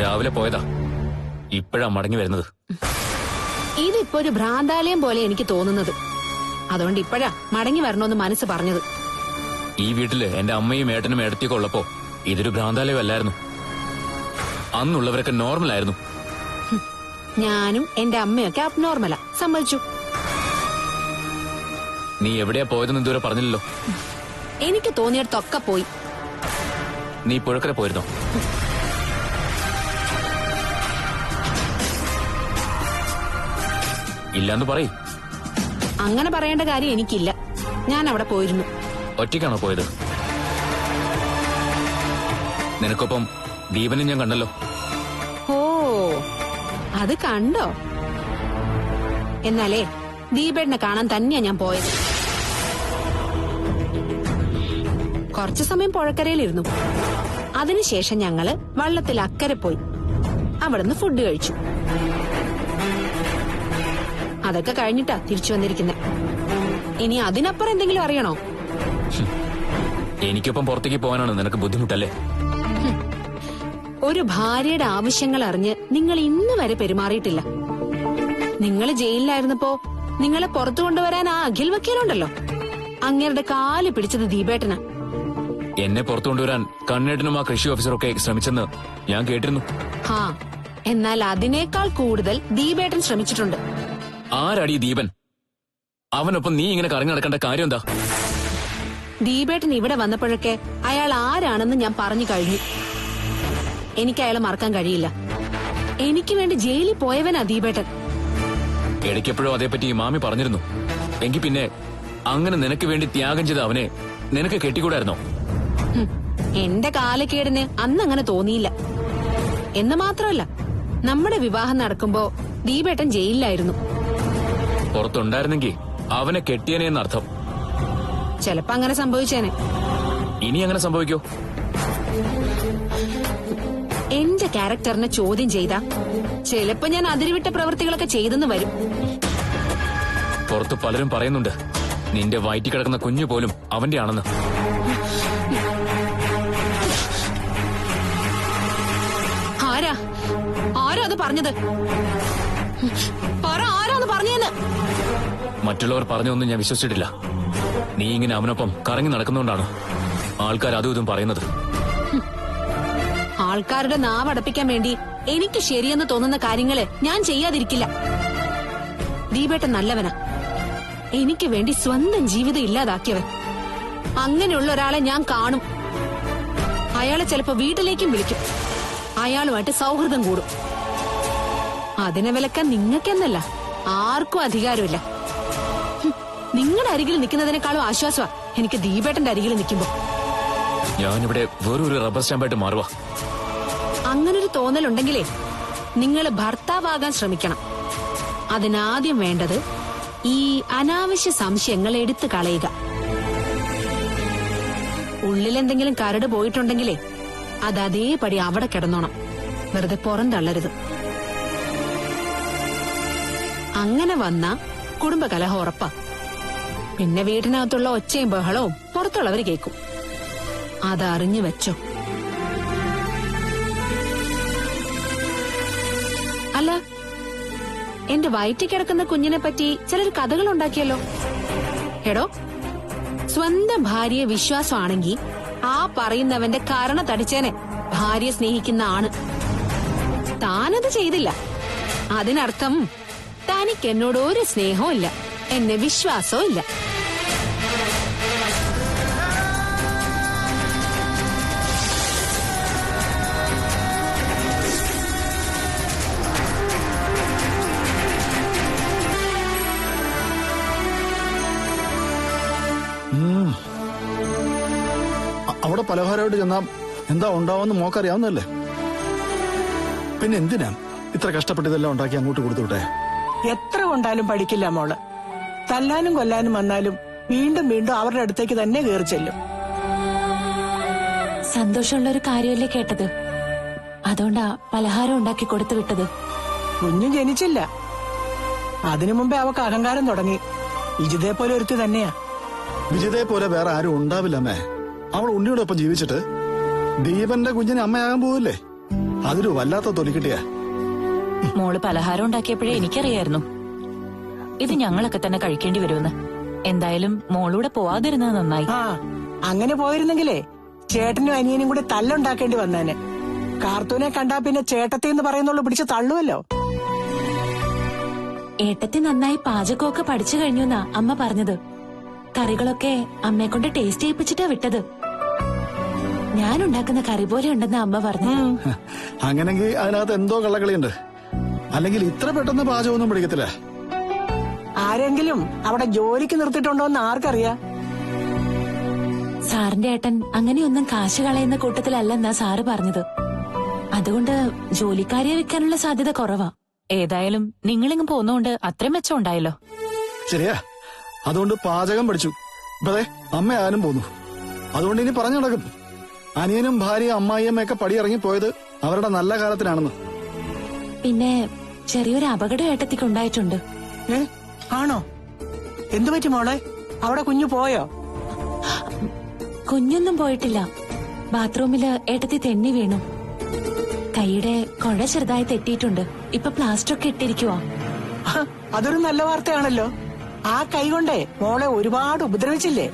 രാവിലെ പോയതാ, ഇപ്പോഴാ മടങ്ങി വരുന്നത്. ഇതിപ്പോ ഒരു ഭ്രാന്താലയം പോലെ എനിക്ക് തോന്നുന്നത്. അതുകൊണ്ട് ഇപ്പോഴാ മടങ്ങി വരണമെന്ന് മനസ്സ് പറഞ്ഞത്. ഈ വീട്ടില് എന്റെ അമ്മയും ഏട്ടനും ഏടത്തിയൊക്കെ ഉള്ളപ്പോ ഇതൊരു ഭ്രാന്താലയം അല്ലായിരുന്നു. അന്നുള്ളവരൊക്കെ നോർമൽ ആയിരുന്നു. ഞാനും എന്റെ അമ്മയൊക്കെ അബ്നോർമലാ, സമ്മതിച്ചു. നീ എവിടെയാ പോയതെന്ന് ഇതുവരെ പറഞ്ഞില്ലല്ലോ. എനിക്ക് തോന്നിയിടത്തൊക്കെ പോയി. നീ പുഴക്കര പോയിരുന്നോ? ഇല്ലാന്ന് പറയ്. അങ്ങനെ പറയേണ്ട കാര്യം എനിക്കില്ല. ഞാൻ അവിടെ പോയിരുന്നു. ഒറ്റയ്ക്കാണോ പോയത്? നിനക്കൊപ്പം ദീപനെ ഞാൻ കണ്ടല്ലോ. ഓ, അത് കണ്ടോ? എന്നാലേ ദീപേട്ടനെ കാണാൻ തന്നെയാ ഞാൻ പോയത്. കുറച്ചു സമയം പുഴക്കരയിലിരുന്നു. അതിനുശേഷം ഞങ്ങള് വള്ളത്തിൽ അക്കരെ പോയി. അവിടുന്ന് ഫുഡ് കഴിച്ചു. അതൊക്കെ കഴിഞ്ഞിട്ടാ തിരിച്ചു വന്നിരിക്കുന്നത്. ഇനി അതിനപ്പുറം എന്തെങ്കിലും അറിയണോ? എനിക്കൊപ്പം പുറത്തേക്ക് പോകാനാണ് നിനക്ക് ബുദ്ധിമുട്ടല്ലേ? ഒരു ഭാര്യയുടെ ആവശ്യങ്ങൾ അറിഞ്ഞ് നിങ്ങൾ ഇന്ന് വരെ പെരുമാറിയിട്ടില്ല. നിങ്ങൾ ജയിലിലായിരുന്നപ്പോ നിങ്ങളെ പുറത്തു കൊണ്ടുവരാൻ ആ അഖിൽ വക്കീലുണ്ടല്ലോ, അങ്ങേരുടെ കാല് പിടിച്ചത് ദീപേട്ടനാ. എന്നെ പുറത്തു കൊണ്ടുവരാൻ കണ്ണേട്ടനും ആ കൃഷി ഓഫീസറൊക്കെ ശ്രമിച്ചെന്ന് ഞാൻ കേട്ടിരുന്നു. ഹാ, എന്നാൽ അതിനേക്കാൾ കൂടുതൽ ദീപേട്ടൻ ശ്രമിച്ചിട്ടുണ്ട്. ആരാടി ദീപൻ? അവനൊപ്പം നീ ഇങ്ങനെ കറങ്ങി നടക്കേണ്ട കാര്യം എന്താ? ദീപേട്ടൻ ഇവിടെ വന്നപ്പോഴൊക്കെ അയാൾ ആരാണെന്ന് ഞാൻ പറഞ്ഞു കഴിഞ്ഞു. എനിക്ക് അയാളെ മറക്കാൻ കഴിയില്ല. എനിക്ക് വേണ്ടി ജയിലിൽ പോയവനാ ദീപേട്ടൻ. ഇടയ്ക്കെപ്പോഴും അതേപ്പറ്റി മാമി പറഞ്ഞിരുന്നു. എങ്കിൽ പിന്നെ അങ്ങനെ നിനക്ക് വേണ്ടി ത്യാഗം ചെയ്ത അവനെ നിനക്ക് കെട്ടിക്കൂടായിരുന്നോ? എന്റെ കാലക്കേടിന് അന്ന് അങ്ങനെ തോന്നിയില്ല. എന്ന് മാത്രമല്ല, നമ്മുടെ വിവാഹം നടക്കുമ്പോ ദീപേട്ടൻ ജയിലിലായിരുന്നു. പുറത്തുണ്ടായിരുന്നെങ്കിൽ അവനെ കെട്ടിയനെ എന്നർത്ഥം. ചിലപ്പോ അങ്ങനെ സംഭവിച്ചേനെ. ഇനി അങ്ങനെ സംഭവിക്കോ? എന്റെ ക്യാരക്ടറിനെ ചോദ്യം ചെയ്താ ചിലപ്പോ ഞാൻ അതിരുവിട്ട പ്രവൃത്തികളൊക്കെ ചെയ്തെന്ന് വരും. പുറത്ത് പലരും പറയുന്നുണ്ട് നിന്റെ വയറ്റി കിടക്കുന്ന കുഞ്ഞു പോലും അവന്റെ ആണെന്ന്. ആരാ അത് പറഞ്ഞത്? പറ, ആരാന്ന് പറഞ്ഞെന്ന്. മറ്റുള്ളവർ പറഞ്ഞൊന്നും ഞാൻ വിശ്വസിച്ചിട്ടില്ല. നീ ഇങ്ങനെ അവനൊപ്പം കറങ്ങി നടക്കുന്നോണ്ടാണ് ആൾക്കാർ അതും ഇതും പറയുന്നത്. ആൾക്കാരുടെ നാവടപ്പിക്കാൻ വേണ്ടി എനിക്ക് ശരിയെന്ന് തോന്നുന്ന കാര്യങ്ങള് ഞാൻ ചെയ്യാതിരിക്കില്ല. ദീപേട്ടൻ നല്ലവനാ. എനിക്ക് വേണ്ടി സ്വന്തം ജീവിതം ഇല്ലാതാക്കിയവൻ. അങ്ങനെയുള്ള ഒരാളെ ഞാൻ കാണും. അയാളെ ചിലപ്പോ വീട്ടിലേക്കും വിളിക്കും. അയാളുമായിട്ട് സൗഹൃദം കൂടും. അതിനെ വിലക്കാൻ നിങ്ങൾക്കെന്നല്ല ആർക്കും അധികാരമില്ല. നിങ്ങളുടെ അരികിൽ നിൽക്കുന്നതിനേക്കാളും ആശ്വാസമാ എനിക്ക് ദീപേട്ടന്റെ അരികിൽ നിൽക്കുമ്പോ. ഞാനിവിടെ വേറൊരു റബ്ബർ സ്റ്റാമ്പായിട്ട് മാറുവാ. അങ്ങനൊരു തോന്നലുണ്ടെങ്കിലേ നിങ്ങൾ ഭർത്താവാകാൻ ശ്രമിക്കണം. അതിനാദ്യം വേണ്ടത് ഈ അനാവശ്യ സംശയങ്ങൾ എടുത്തു കളയുക. ഉള്ളിലെന്തെങ്കിലും കരട് പോയിട്ടുണ്ടെങ്കിലേ അത് അതേപടി അവിടെ കിടന്നോണം. വെറുതെ പുറന്തള്ളരുത്. അങ്ങനെ വന്ന കുടുംബകലഹം ഉറപ്പാ. പിന്നെ വീടിനകത്തുള്ള ഒച്ചയും ബഹളവും പുറത്തുള്ളവർ കേൾക്കും. അതറിഞ്ഞു വെച്ചോ. അല്ല, എന്റെ വയറ്റിൽ കിടക്കുന്ന കുഞ്ഞിനെ പറ്റി ചിലർ കഥകൾ ഉണ്ടാക്കിയല്ലോ. എടോ, സ്വന്തം ഭാര്യയെ വിശ്വാസമാണെങ്കിൽ ആ പറയുന്നവന്റെ കരണ തടിച്ചേനെ ഭാര്യയെ സ്നേഹിക്കുന്ന ആണ്. താനത് ചെയ്തില്ല. അതിനർത്ഥം തനിക്ക് എന്നോട് ഒരു സ്നേഹവും ഇല്ല, എന്നെ വിശ്വാസവും ഇല്ല. അവിടെ പലഹാരമായിട്ട് ചെന്നാ എന്താ ഉണ്ടാവുമെന്ന് മോക്കറിയാവുന്നല്ലേ. പിന്നെ എന്തിനാ ഇത്ര കഷ്ടപ്പെട്ട് ഇതെല്ലാം ഉണ്ടാക്കി അങ്ങോട്ട് കൊടുത്തുവിട്ടെ? എത്ര കൊണ്ടാലും പഠിക്കില്ല മോള്. തല്ലാനും കൊല്ലാനും വന്നാലും വീണ്ടും വീണ്ടും അവരുടെ അടുത്തേക്ക് തന്നെ കയറി ചെല്ലും. സന്തോഷമുള്ള ഒരു കാര്യമല്ലേ കേട്ടത്. അതുകൊണ്ടാ പലഹാരം ഉണ്ടാക്കി കൊടുത്തു വിട്ടത്. കുഞ്ഞു ജനിച്ചില്ല, അതിനു മുമ്പേ അവക്ക് അഹങ്കാരം തുടങ്ങി. വിജിതയെ പോലെ ഒരുത്തി തന്നെയാ. വിജിതയെ പോലെ വേറെ ആരും ഉണ്ടാവില്ല അമ്മേ. അവൾ ഉണ്ണിയോടൊപ്പം ജീവിച്ചിട്ട് ദീപന്റെ കുഞ്ഞിനെ അമ്മയാകാൻ പോവില്ലേ? അതൊരു വല്ലാത്ത തൊലിക്കിട്ടിയാ. മോള് പലഹാരം ഉണ്ടാക്കിയപ്പോഴേ എനിക്കറിയായിരുന്നു ഇത് ഞങ്ങളൊക്കെ തന്നെ കഴിക്കേണ്ടി വരുമെന്ന്. എന്തായാലും മോളൂടെ പോവാതിരുന്നത് നന്നായി. ആ അങ്ങനെ പോയിരുന്നെങ്കിലേ ചേട്ടനും അനിയനും കൂടി തല്ലുണ്ടാക്കേണ്ടി വന്നേനെ. കാർത്തൂനെ കണ്ടാ പിന്നെ ചേട്ടത്തി എന്ന് പറയുന്നുള്ളൂ പിടിച്ച് തള്ളുവല്ലോ. ഏട്ടത്തി നന്നായി പാചകമൊക്കെ പഠിച്ചു കഴിഞ്ഞുന്നാ അമ്മ പറഞ്ഞത്. കറികളൊക്കെ അമ്മയെ കൊണ്ട് ടേസ്റ്റ് ചെയ്യിപ്പിച്ചിട്ടാ വിട്ടത്. ഞാൻ ഉണ്ടാക്കുന്ന കറി പോലെ ഉണ്ടെന്ന് അമ്മ പറഞ്ഞു. അങ്ങനെങ്കിൽ അതിനകത്ത് എന്തോ കള്ളക്കളിയുണ്ട്. അല്ലെങ്കിൽ ഇത്ര പെട്ടെന്ന് പാചകമൊന്നും പിടിക്കത്തില്ല. ആരെങ്കിലും അവിടെ ജോലിക്ക് നിർത്തിയിട്ടുണ്ടോന്ന് ആർക്കറിയാം? സാറിന്റെ ഏട്ടൻ അങ്ങനെയൊന്നും കാശ് കളയുന്ന കൂട്ടത്തിലല്ലെന്നാ സാറ് പറഞ്ഞത്. അതുകൊണ്ട് ജോലിക്കാരിയെ വെക്കാനുള്ള സാധ്യത കുറവാ. ഏതായാലും നിങ്ങളിങ്ങ് പോന്നോണ്ട് അത്രയും മെച്ചം ഉണ്ടായല്ലോ. ശരിയാ, അതുകൊണ്ട് പാചകം പഠിച്ചു. ഇപ്പതേ അമ്മയാനും പോന്നു. അതുകൊണ്ട് ഇനി പറഞ്ഞു നടക്കും. അനിയനും ഭാര്യയും അമ്മായിയമ്മയൊക്കെ പടിയിറങ്ങി പോയത് അവരുടെ നല്ല കാലത്തിനാണെന്ന്. പിന്നെ ചെറിയൊരു അപകടം ഏട്ടത്തിക്ക് ഉണ്ടായിട്ടുണ്ട്. ആണോ? എന്തു പറ്റി മോളെ? അവിടെ കുഞ്ഞു പോയോ? കുഞ്ഞൊന്നും പോയിട്ടില്ല. ബാത്റൂമില് ഏട്ടത്തി തെന്നി വീണു. കൈയുടെ കുഴ ചെറുതായി തെറ്റിയിട്ടുണ്ട്. ഇപ്പൊ പ്ലാസ്റ്റർ ഒക്കെ ഇട്ടിരിക്കുവാ. അതൊരു നല്ല വാർത്തയാണല്ലോ. ആ കൈ കൊണ്ടേ മോളെ ഒരുപാട് ഉപദ്രവിച്ചില്ലേ?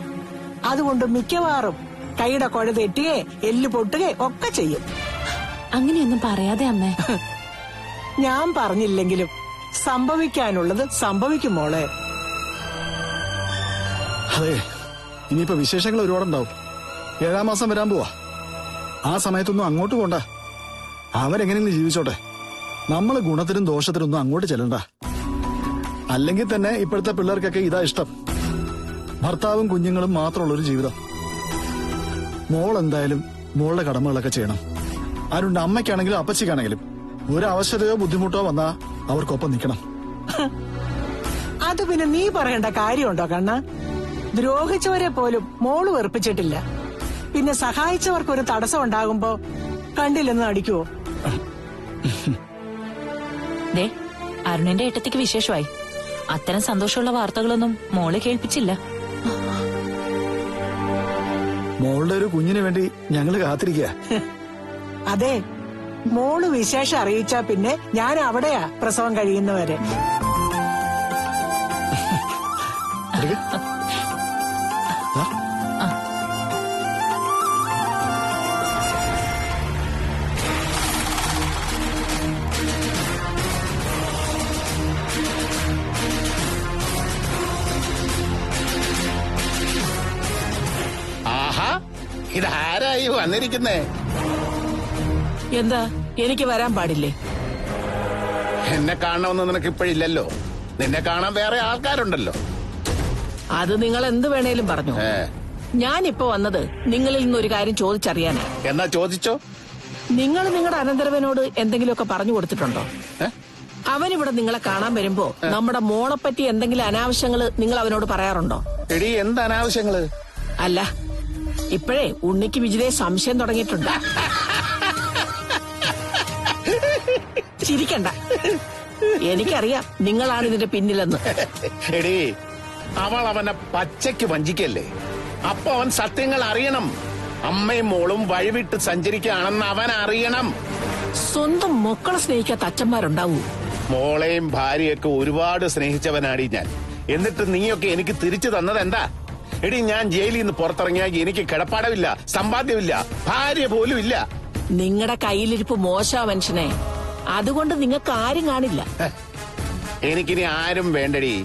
അതുകൊണ്ട് മിക്കവാറും കൈയുടെ കുഴ തെറ്റുകയെ എല്ല് പൊട്ടുകയെ ഒക്കെ ചെയ്യും. അങ്ങനെയൊന്നും പറയാതെ അമ്മേ. ഞാൻ പറഞ്ഞില്ലെങ്കിലും സംഭവിക്കാനുള്ളത് സംഭവിക്കും മോളെ. അതെ, ഇനിയിപ്പോ വിശേഷങ്ങൾ ഒരുപാടുണ്ടാവും. 7-ാം മാസം വരാൻ പോവാ. ആ സമയത്തൊന്നും അങ്ങോട്ട് പോണ്ട. അവരെങ്ങനെയെങ്കിലും ജീവിച്ചോട്ടെ. നമ്മള് ഗുണത്തിനും ദോഷത്തിനൊന്നും അങ്ങോട്ട് ചെല്ലണ്ട. അല്ലെങ്കിൽ തന്നെ ഇപ്പോഴത്തെ പിള്ളേർക്കൊക്കെ ഇതാ ഇഷ്ടം. ഭർത്താവും കുഞ്ഞുങ്ങളും മാത്രമുള്ളൊരു ജീവിതം. മോൾ എന്തായാലും മോളുടെ കടമകളൊക്കെ ചെയ്യണം. ആരുണ്ട്, അമ്മയ്ക്കാണെങ്കിലും അപ്പച്ചിക്കാണെങ്കിലും ഒരു അവശതയോ ബുദ്ധിമുട്ടോ വന്നാ അവർക്കൊപ്പം നിൽക്കണം. അത് പിന്നെ നീ പറയേണ്ട കാര്യമുണ്ടോ കണ്ണ? ദ്രോഹിച്ചവരെ പോലും മോള് വെറുപ്പിച്ചിട്ടില്ല. പിന്നെ സഹായിച്ചവർക്കൊരു തടസ്സം ഉണ്ടാകുമ്പോ കണ്ടില്ലെന്ന് അടിക്കുവോ? ദേ, അരുണിന്റെ ഏട്ടത്തിക്ക് വിശേഷമായി. അത്തരം സന്തോഷമുള്ള വാർത്തകളൊന്നും മോള് കേൾപ്പിച്ചില്ല. മോളുടെ ഒരു കുഞ്ഞിന് വേണ്ടി ഞങ്ങള് കാത്തിരിക്കുക. അതെ, മോള് വിശേഷം അറിയിച്ചാ പിന്നെ ഞാൻ അവിടെയാ പ്രസവം കഴിയുന്നവരെ. ആഹാ, ഇതാരായി വന്നിരിക്കുന്നേ? എന്താ, എനിക്ക് വരാൻ പാടില്ലേ? എന്നെ കാണണമെന്ന് നിനക്ക് ഇപ്പോഴില്ലല്ലോ. നിന്നെ കാണാൻ വേറെ ആൾക്കാരുണ്ടല്ലോ. അത് നിങ്ങൾ എന്ത് വേണേലും പറഞ്ഞു. ഞാനിപ്പോ വന്നത് നിങ്ങളിൽ നിന്നൊരു കാര്യം ചോദിച്ചറിയാനാ. എന്നാ ചോദിച്ചോ. നിങ്ങൾ നിങ്ങളുടെ അനന്തരവനോട് എന്തെങ്കിലുമൊക്കെ പറഞ്ഞു കൊടുത്തിട്ടുണ്ടോ? അവനിവിടെ നിങ്ങളെ കാണാൻ വരുമ്പോ നമ്മുടെ മോളെപ്പറ്റി എന്തെങ്കിലും അനാവശ്യങ്ങള് നിങ്ങൾ അവനോട് പറയാറുണ്ടോ? എടി, എന്ത് അനാവശ്യങ്ങള്? അല്ല, ഇപ്പോഴേ ഉണ്ണിക്ക് വിജിതയെ സംശയം തുടങ്ങിയിട്ടുണ്ട്. ചിരിക്കണ്ട, എനിക്കറിയാം നിങ്ങളാണ് ഇതിന്റെ പിന്നിലെന്ന്. എടി, അവൾ അവനെ പച്ചയ്ക്ക് വഞ്ചിക്കല്ലേ. അപ്പൊ അവൻ സത്യങ്ങൾ അറിയണം. അമ്മയും മോളും വഴിവിട്ട് സഞ്ചരിക്കുകയാണെന്ന് അവൻ അറിയണം. സ്വന്തം മക്കളെ സ്നേഹിക്കാത്ത അച്ഛന്മാരുണ്ടാവൂ? മോളെയും ഭാര്യയൊക്കെ ഒരുപാട് സ്നേഹിച്ചവനാടി ഞാൻ. എന്നിട്ട് നീയൊക്കെ എനിക്ക് തിരിച്ചു തന്നത് എന്താ? എടി, ഞാൻ ജയിലിൽ നിന്ന് പുറത്തിറങ്ങിയാൽ എനിക്ക് കിടപ്പാടമില്ല, സമ്പാദ്യമില്ല, ഭാര്യ പോലും ഇല്ല. നിങ്ങളുടെ കയ്യിലിരിപ്പ് മോശാ മനുഷ്യനെ. അതുകൊണ്ട് നിങ്ങൾക്ക് ആരും കാണില്ല. എനിക്കിനി ആരും വേണ്ടടി.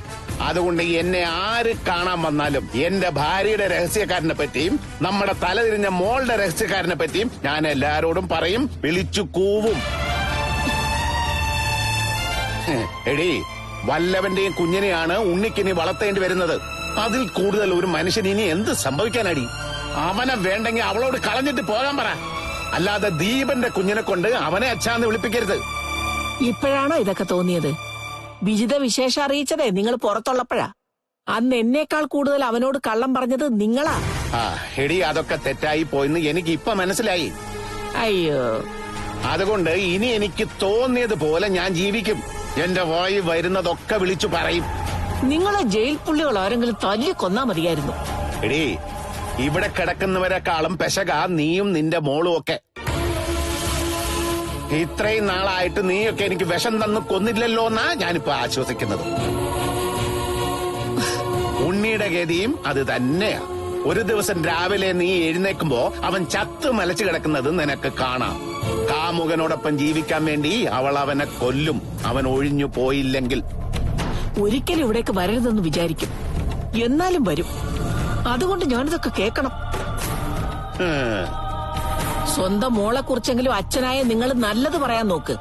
അതുകൊണ്ട് എന്നെ ആര് കാണാൻ വന്നാലും എന്റെ ഭാര്യയുടെ രഹസ്യക്കാരനെ പറ്റിയും നമ്മുടെ തലതിരിഞ്ഞ മോളുടെ രഹസ്യക്കാരനെ പറ്റിയും ഞാൻ എല്ലാരോടും പറയും, വിളിച്ചു കൂവും. എടി, വല്ലവന്റെയും കുഞ്ഞിനെയാണ് ഉണ്ണിക്കിനി വളർത്തേണ്ടി വരുന്നത്. അതിൽ കൂടുതൽ ഒരു മനുഷ്യൻ ഇനി എന്ത് സംഭവിക്കാനടി? അവനെ വേണ്ടെങ്കിൽ അവളോട് കളഞ്ഞിട്ട് പോകാൻ പറ. അല്ലാതെ ദീപന്റെ കുഞ്ഞിനെ കൊണ്ട് അവനെ അച്ഛാന്ന് വിളിപ്പിക്കരുത്. ഇപ്പോഴാണോ ഇതൊക്കെ തോന്നിയത്? വിജിത വിശേഷം അറിയിച്ചതേ നിങ്ങൾ പുറത്തുള്ളപ്പോഴാ. അന്ന് എന്നേക്കാൾ കൂടുതൽ അവനോട് കള്ളം പറഞ്ഞത് നിങ്ങളാ. എടി, അതൊക്കെ തെറ്റായി പോയെന്ന് എനിക്ക് ഇപ്പൊ മനസ്സിലായി. അയ്യോ, അതുകൊണ്ട് ഇനി എനിക്ക് തോന്നിയതുപോലെ ഞാൻ ജീവിക്കും. എന്റെ വായി വരുന്നതൊക്കെ വിളിച്ചു പറയും. നിങ്ങളെ ജയിൽ പുള്ളികൾ ആരെങ്കിലും തല്ലി കൊന്നാ മതിയായിരുന്നു. എടി, ഇവിടെ കിടക്കുന്നവരെക്കാളും പെശക നീയും നിന്റെ മോളും ഒക്കെ. ഇത്രയും നാളായിട്ട് നീയൊക്കെ എനിക്ക് വിഷം തന്നു കൊന്നില്ലല്ലോ എന്നാ ഞാനിപ്പോ ആശ്വസിക്കുന്നത്. ഉണ്ണിയുടെ ഗതിയും അത് തന്നെയാ. ഒരു ദിവസം രാവിലെ നീ എഴുന്നേക്കുമ്പോ അവൻ ചത്ത് മലച്ചു കിടക്കുന്നത് നിനക്ക് കാണാം. കാമുകനോടൊപ്പം ജീവിക്കാൻ വേണ്ടി അവൾ അവനെ കൊല്ലും, അവൻ ഒഴിഞ്ഞു പോയില്ലെങ്കിൽ. ഒരിക്കലും ഇവിടേക്ക് വരരുതെന്ന് വിചാരിക്കും, എന്നാലും വരും. അതുകൊണ്ട് ഞാനിതൊക്കെ കേൾക്കണം. സ്വന്തം മോളെ കുറിച്ചെങ്കിലും അച്ഛനായ നിങ്ങൾ നല്ലത് പറയാൻ നോക്ക്.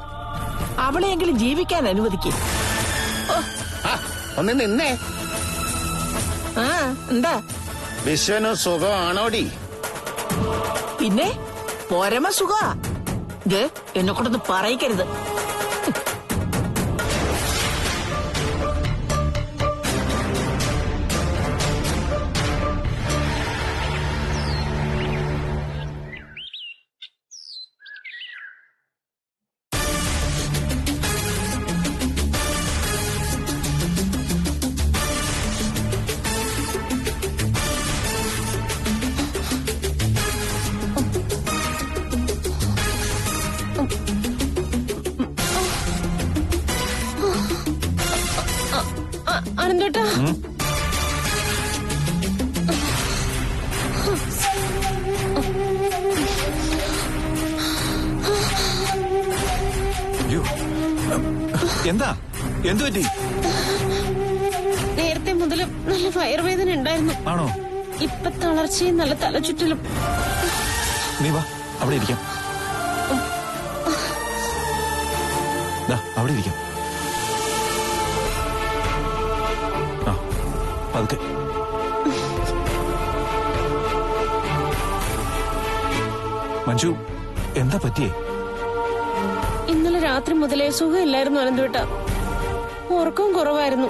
അവളെയെങ്കിലും ജീവിക്കാൻ അനുവദിക്കും. ഒന്ന് നിന്നേ. ആ എന്താ വിശ്വനു സുഖമാണോടി? പിന്നെ പരമസുഖ. ഇത് എന്നെ കൊണ്ടൊന്ന് പറയിക്കരുത്. ആനന്ദേട്ടാ, എന്താ എന്തു പറ്റി? നേരത്തെ മുതലും നല്ല വയറുവേദന ഉണ്ടായിരുന്നു. ആണോ? ഇപ്പൊ തളർച്ചയും നല്ല തലചുറ്റലും. നീ വാ, അവിടെ ഇരിക്കാം. അവിടെ ഇരിക്കാം. ആ പതുക്കെ. മഞ്ജു, എന്താ പറ്റിയേ? ഇന്നലെ രാത്രി മുതലേ സുഖമില്ലായിരുന്നു അനന്തേട്ടാ. ഉറക്കവും കുറവായിരുന്നു.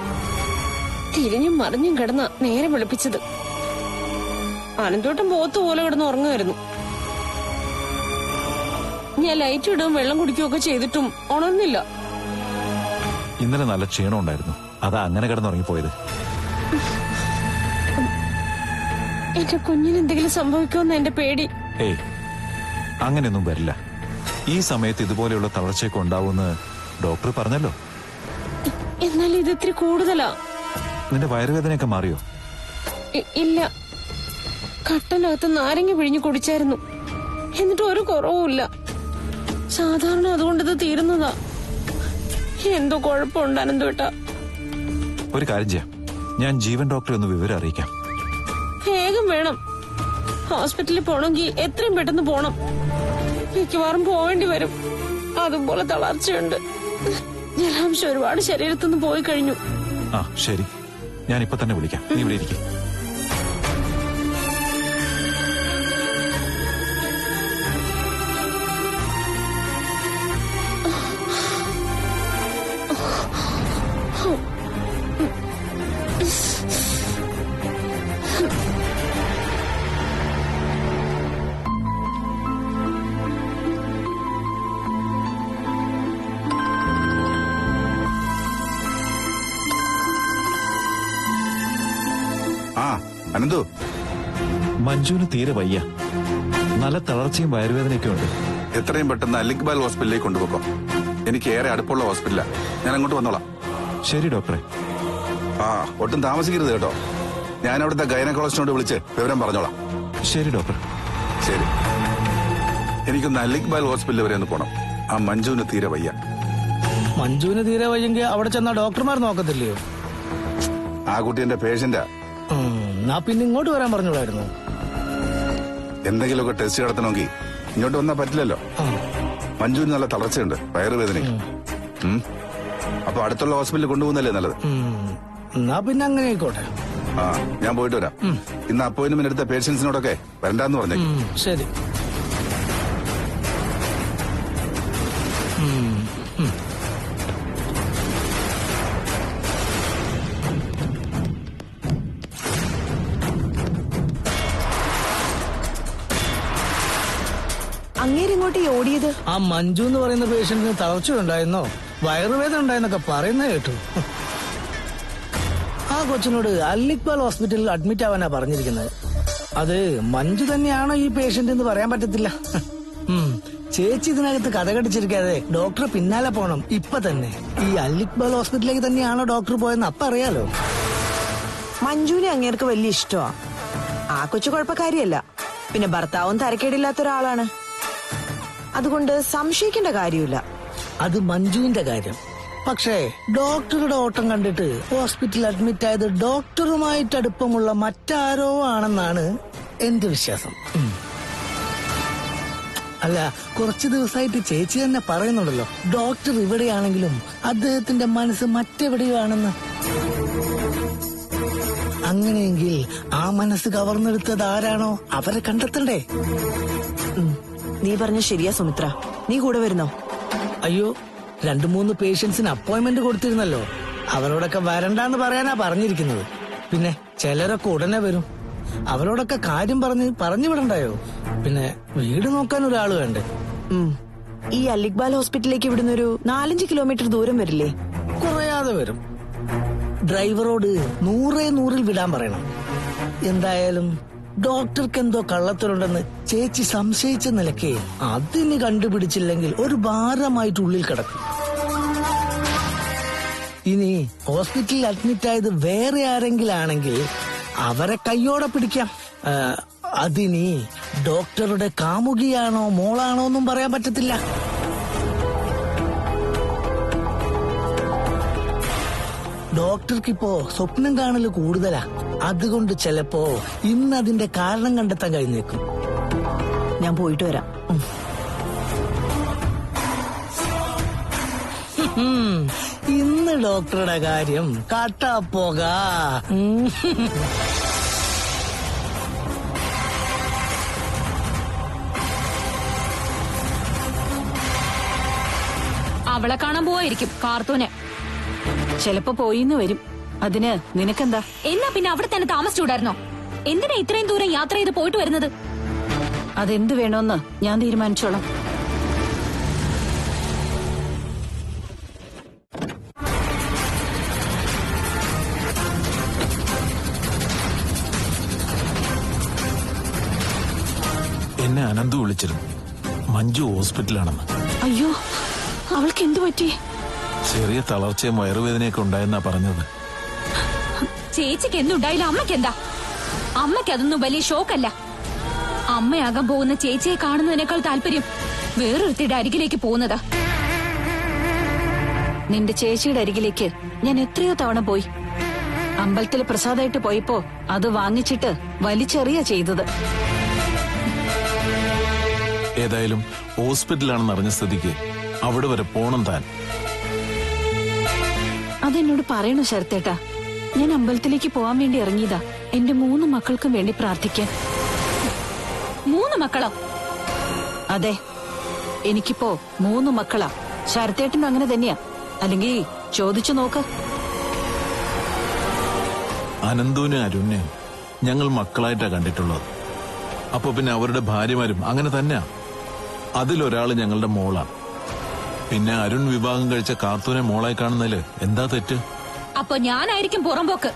തിരിഞ്ഞും മറിഞ്ഞും കിടന്ന നേരെ വെളുപ്പിച്ചത്. അനന്തേട്ടൻ പോത്ത് പോലെ കിടന്ന് ഉറങ്ങുമായിരുന്നു. ഞാൻ ലൈറ്റ് ഇടുകയും വെള്ളം കുടിക്കുകയൊക്കെ ചെയ്തിട്ടും ഉണർന്നില്ല. ഇന്നലെ നല്ല ക്ഷീണം ഉണ്ടായിരുന്നു, അതാ അങ്ങനെ കിടന്നുറങ്ങിപ്പോയത്. എന്റെ കുഞ്ഞിന് എന്തെങ്കിലും സംഭവിക്കുമെന്ന് എന്റെ പേടി. ഏയ്, അങ്ങനെയൊന്നും വരില്ല. ഈ സമയത്ത് ഇതുപോലെയുള്ള തളർച്ചയൊക്കെ ഉണ്ടാവുമെന്ന് ഡോക്ടർ പറഞ്ഞല്ലോ. എന്നാൽ ഇത് ഇത്തിരി കൂടുതലാ. നിന്റെ വയറുവേദനയൊക്കെ മാറിയോ? ഇല്ല, കട്ടനകത്ത് നാരങ്ങ പിഴിഞ്ഞു കുടിച്ചായിരുന്നു, എന്നിട്ട് ഒരു കുറവുമില്ല. സാധാരണ അതുകൊണ്ട് ഇത് തീരുന്നതാ. എന്തോ കുഴപ്പമുണ്ട് അനന്തേട്ടാ. ഒരു കാര്യം ചെയ്യാം, ഞാൻ ജീവൻ ഡോക്ടറെ ഒന്ന് വിവരം അറിയിക്കാം. വേഗം വേണം. ഹോസ്പിറ്റലിൽ പോണെങ്കിൽ എത്രയും പെട്ടെന്ന് പോണം. മിക്കവാറും പോവേണ്ടി വരും. അതുപോലെ തളർച്ചയുണ്ട്. ജലാംശം ഒരുപാട് ശരീരത്തുനിന്ന് പോയി കഴിഞ്ഞു. ആ ശരി, ഞാൻ ഇപ്പൊ തന്നെ വിളിക്കാം. നീ ഇവിടെ ഇരിക്കും. അനന്തു, മഞ്ജുവിന് തീരെ വയ്യ. നല്ല തളർച്ചയും വയറുവേദനയൊക്കെ ഉണ്ട്. എത്രയും പെട്ടെന്ന് അലിക്ബാൽ ഹോസ്പിറ്റലിലേക്ക് കൊണ്ടുപോക്കോ. എനിക്ക് ഏറെ അടുപ്പുള്ള ഹോസ്പിറ്റലാ. ഞാൻ അങ്ങോട്ട് വന്നോളാം. ശരി ഡോക്ടറെ. ആ, ഒട്ടും താമസിക്കരുത് കേട്ടോ. ഞാൻ അവിടുത്തെ ഗൈനക്കോളജിസ്റ്റിനോട് വിളിച്ച് വിവരം പറഞ്ഞോളാം. ശരി ഡോക്ടർ. ശരി. എനിക്കൊന്ന് അലിക്ബാൽ ഹോസ്പിറ്റൽ വരെ ഒന്ന് പോണം. ആ മഞ്ജുവിന് തീരെ വയ്യ. മഞ്ജുവിന് തീരെ വയ്യെങ്കിൽ അവിടെ ചെന്നാ ഡോക്ടർമാർ നോക്കത്തില്ലയോ? ആ കുട്ടി എന്റെ പേഷ്യന്റാ. എന്നാ പിന്നെ ഇങ്ങോട്ട് വരാൻ പറഞ്ഞോളായിരുന്നു. എന്തെങ്കിലുമൊക്കെ ടെസ്റ്റ് നടത്തണമെങ്കിൽ ഇങ്ങോട്ട് വന്നാ പറ്റില്ലല്ലോ. മഞ്ജുവിന് നല്ല തളർച്ചയുണ്ട്, വയറുവേദനയും. അപ്പൊ അടുത്തുള്ള ഹോസ്പിറ്റലിൽ കൊണ്ടുപോകുന്നല്ലേ നല്ലത്. എന്നാ പിന്നെ അങ്ങനെ ആയിക്കോട്ടെ. ആ, ഞാൻ പോയിട്ട് വരാം. ഇന്ന് അപ്പോയിന്റ്മെന്റ് എടുത്ത പേഷ്യൻസിനോടൊക്കെ വരണ്ടാന്ന് പറഞ്ഞേ. ശരി. അങ്ങേരിങ്ങോട്ട് ഓടിയത്? ആ മഞ്ജു എന്ന് പറയുന്ന പേഷ്യന്റിന് തളർച്ച ഉണ്ടായിരുന്നോ വയറുവേദന ഉണ്ടായെന്നൊക്കെ പറയുന്ന കേട്ടു. ആ കൊച്ചിനോട് അലിക്ബാൽ ഹോസ്പിറ്റലിൽ അഡ്മിറ്റ് ആവാനാ പറഞ്ഞിരിക്കുന്നത്. അത് മഞ്ജു തന്നെയാണോ ഈ പേഷ്യന്റ് എന്ന് പറയാൻ പറ്റത്തില്ല. ചേച്ചി ഇതിനകത്ത് കഥ കടിച്ചിരിക്കാതെ ഡോക്ടറെ പിന്നാലെ പോണം ഇപ്പൊ തന്നെ. ഈ അല്ലിക്ബാൽ ഹോസ്പിറ്റലിലേക്ക് തന്നെയാണോ ഡോക്ടർ പോയെന്ന് അപ്പൊ അറിയാലോ. മഞ്ജുവിനെ അങ്ങേർക്ക് വലിയ ഇഷ്ടമാ. ആ കൊച്ചു കുഴപ്പക്കാരിയല്ല, പിന്നെ ഭർത്താവും തരക്കേടില്ലാത്ത ഒരാളാണ്. അതുകൊണ്ട് സംശയിക്കേണ്ട കാര്യമില്ല. അത് മഞ്ജുവിന്റെ കാര്യം. പക്ഷേ ഡോക്ടറുടെ ഓട്ടം കണ്ടിട്ട് ഹോസ്പിറ്റലിൽ അഡ്മിറ്റ് ആയത് ഡോക്ടറുമായിട്ട് അടുപ്പമുള്ള മറ്റാരോ ആണെന്നാണ് എന്റെ വിശ്വാസം. അല്ല, കുറച്ചു ദിവസമായിട്ട് ചേച്ചി തന്നെ പറയുന്നുണ്ടല്ലോ, ഡോക്ടർ ഇവിടെയാണെങ്കിലും അദ്ദേഹത്തിന്റെ മനസ്സ് മറ്റെവിടെയോ ആണെന്ന്. അങ്ങനെയെങ്കിൽ ആ മനസ്സ് കവർന്നെടുത്തത് ആരാണോ അവരെ കണ്ടെത്തണ്ടേ? നീ പറഞ്ഞ ശരിയാ സുമിത്ര. നീ കൂടെ വരുന്നോ? അയ്യോ, 2-3 പേഷ്യൻസിന് അപ്പോയിന്റ്മെന്റ് കൊടുത്തിരുന്നല്ലോ. അവരോടൊക്കെ വരണ്ടാന്ന് പറയാനാ പറഞ്ഞിരിക്കുന്നത്. പിന്നെ ചിലരൊക്കെ ഉടനെ വരും. അവരോടൊക്കെ കാര്യം പറഞ്ഞു വിടണ്ടായോ? പിന്നെ വീട് നോക്കാൻ ഒരാള് വേണ്ടേ? ഈ അല്ലിക്ബാൽ ഹോസ്പിറ്റലിലേക്ക് ഇവിടുന്ന് ഒരു 4-5 കിലോമീറ്റർ ദൂരം വരില്ലേ? കുറയാതെ വരും. ഡ്രൈവറോട് 100-100 വിടാൻ പറയണം. എന്തായാലും ഡോക്ടർക്ക് എന്തോ കള്ളത്തലുണ്ടെന്ന് ചേച്ചി സംശയിച്ച നിലയ്ക്ക് അതിന് കണ്ടുപിടിച്ചില്ലെങ്കിൽ ഒരു ഭാരമായിട്ട് ഉള്ളിൽ കിടക്കും. ഇനി ഹോസ്പിറ്റലിൽ അഡ്മിറ്റ് ആയത് വേറെ ആരെങ്കിലാണെങ്കിൽ അവരെ കയ്യോടെ പിടിക്കാം. അതിനി ഡോക്ടറുടെ കാമുകിയാണോ മോളാണോ എന്നും പറയാൻ പറ്റത്തില്ല. ഡോക്ടർക്കിപ്പോ സ്വപ്നം കാണല് കൂടുതലാ. അതുകൊണ്ട് ചിലപ്പോ ഇന്ന് അതിന്റെ കാരണം കണ്ടെത്താൻ കഴിഞ്ഞേക്കും. ഞാൻ പോയിട്ട് വരാം. ഇന്ന് ഡോക്ടറുടെ കാര്യം കാട്ടാപ്പോക. അവളെ കാണാൻ പോവായിരിക്കും കാർത്തൂനെ. ചിലപ്പോ പോയിന്ന് വരും. അതിന് നിനക്കെന്താ? എന്നാ പിന്നെ അവിടെ തന്നെ താമസിച്ചുകൂടായിരുന്നോ? എന്തിനാ ഇത്രയും ദൂരം യാത്ര ചെയ്ത് പോയിട്ട് വരുന്നത്? അതെന്ത് വേണോന്ന് ഞാൻ തീരുമാനിച്ചോളാം. എന്നെ അനന്തു വിളിച്ചിരുന്നു, മഞ്ജു ഹോസ്പിറ്റലാണെന്ന്. അയ്യോ, അവൾക്ക് എന്തു പറ്റി? ചെറിയ തളർച്ചയും വയറുവേദനയൊക്കെ ഉണ്ടായെന്നാ പറഞ്ഞത്. ചേച്ചിക്ക് എന്തുണ്ടായില്ല, അമ്മയ്ക്കെന്താ? അമ്മയ്ക്ക് അതൊന്നും വലിയ ഷോക്കല്ല. അമ്മയാകാൻ പോകുന്ന ചേച്ചിയെ കാണുന്നതിനേക്കാൾ താല്പര്യം വേറൊരുത്തിയുടെ അരികിലേക്ക് പോകുന്നതാ. നിന്റെ ചേച്ചിയുടെ അരികിലേക്ക് ഞാൻ എത്രയോ തവണ പോയി. അമ്പലത്തില് പ്രസാദമായിട്ട് പോയപ്പോ അത് വാങ്ങിച്ചിട്ട് വലിച്ചെറിയ ചെയ്തത്. ഏതായാലും ഹോസ്പിറ്റലാണെന്ന് അറിഞ്ഞ സ്ഥിതിക്ക് അവിടെ വരെ പോണം താൻ. അതെന്നോട് പറയണു ശരത്തേട്ടാ. ഞാൻ അമ്പലത്തിലേക്ക് പോവാൻ വേണ്ടി ഇറങ്ങിയതാ, എന്റെ 3 മക്കൾക്കും വേണ്ടി പ്രാർത്ഥിക്കാൻ. 3 മക്കളോ? അതെ, എനിക്കിപ്പോ 3 മക്കളാ. ശരത്തേട്ടനും അങ്ങനെ തന്നെയാ. അല്ലെങ്കിൽ ചോദിച്ചു നോക്ക്. അനന്തുവിനെ അരുണിനെ ഞങ്ങൾ മക്കളായിട്ടാ കണ്ടിട്ടുള്ളത്. അപ്പൊ പിന്നെ അവരുടെ ഭാര്യമാരും അങ്ങനെ തന്നെയാ. അതിലൊരാള് ഞങ്ങളുടെ മോളാണ്. പിന്നെ അരുൺ വിവാഹം കഴിച്ച കാർത്തൂനെ മോളായി കാണുന്നതില് എന്താ തെറ്റ്? അപ്പൊ ഞാനായിരിക്കും പുറമ്പോക്ക്.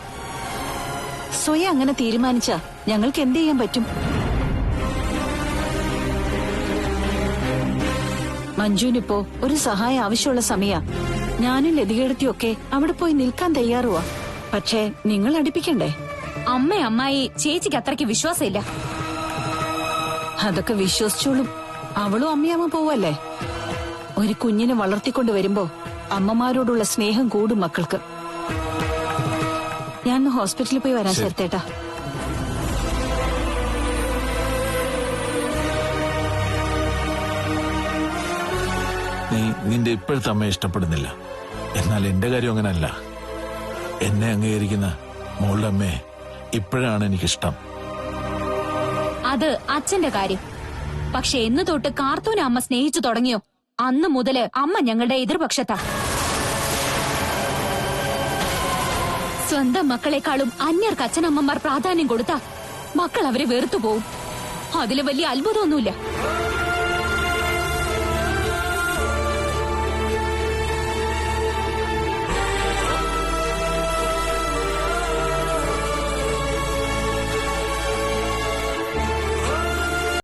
സ്വയം അങ്ങനെ തീരുമാനിച്ചാ ഞങ്ങൾക്ക് എന്ത് ചെയ്യാൻ പറ്റും? മഞ്ജുവിനിപ്പോ ഒരു സഹായം ആവശ്യമുള്ള സമയാ. ഞാനും ലതികേടത്തിയൊക്കെ അവിടെ പോയി നിൽക്കാൻ തയ്യാറുവാ. പക്ഷേ നിങ്ങൾ അടുപ്പിക്കണ്ടേ? അമ്മായി ചേച്ചിക്ക് അത്രയ്ക്ക് വിശ്വാസമില്ല. അതൊക്കെ വിശ്വസിച്ചോളും. അവളും അമ്മയമ്മ പോവല്ലേ. ഒരു കുഞ്ഞിനെ വളർത്തിക്കൊണ്ട് വരുമ്പോ അമ്മമാരോടുള്ള സ്നേഹം കൂടും മക്കൾക്ക്. ഞാൻ ഹോസ്പിറ്റലിൽ പോയി വരാൻ ശരത്തേട്ടാ. നീ നിന്റെ ഇപ്പോഴത്തെ അമ്മയെ ഇഷ്ടപ്പെടുന്നില്ല. എന്നാൽ എന്റെ കാര്യം അങ്ങനല്ല. എന്നെ അംഗീകരിക്കുന്ന മോളുടെ അമ്മയെ ഇപ്പോഴാണ് എനിക്കിഷ്ടം. അത് അച്ഛന്റെ കാര്യം. പക്ഷെ എന്ന് തൊട്ട് കാർത്തൂനെ അമ്മ സ്നേഹിച്ചു തുടങ്ങിയോ അന്ന് മുതല് അമ്മ ഞങ്ങളുടെ എതിർപക്ഷത്താ. സ്വന്തം മക്കളെക്കാളും അന്യർക്ക് അച്ഛനമ്മമാർ പ്രാധാന്യം കൊടുത്താ മക്കൾ അവരെ വെറുത്തു പോവും. അതില് വലിയ അത്ഭുതമൊന്നുമില്ല.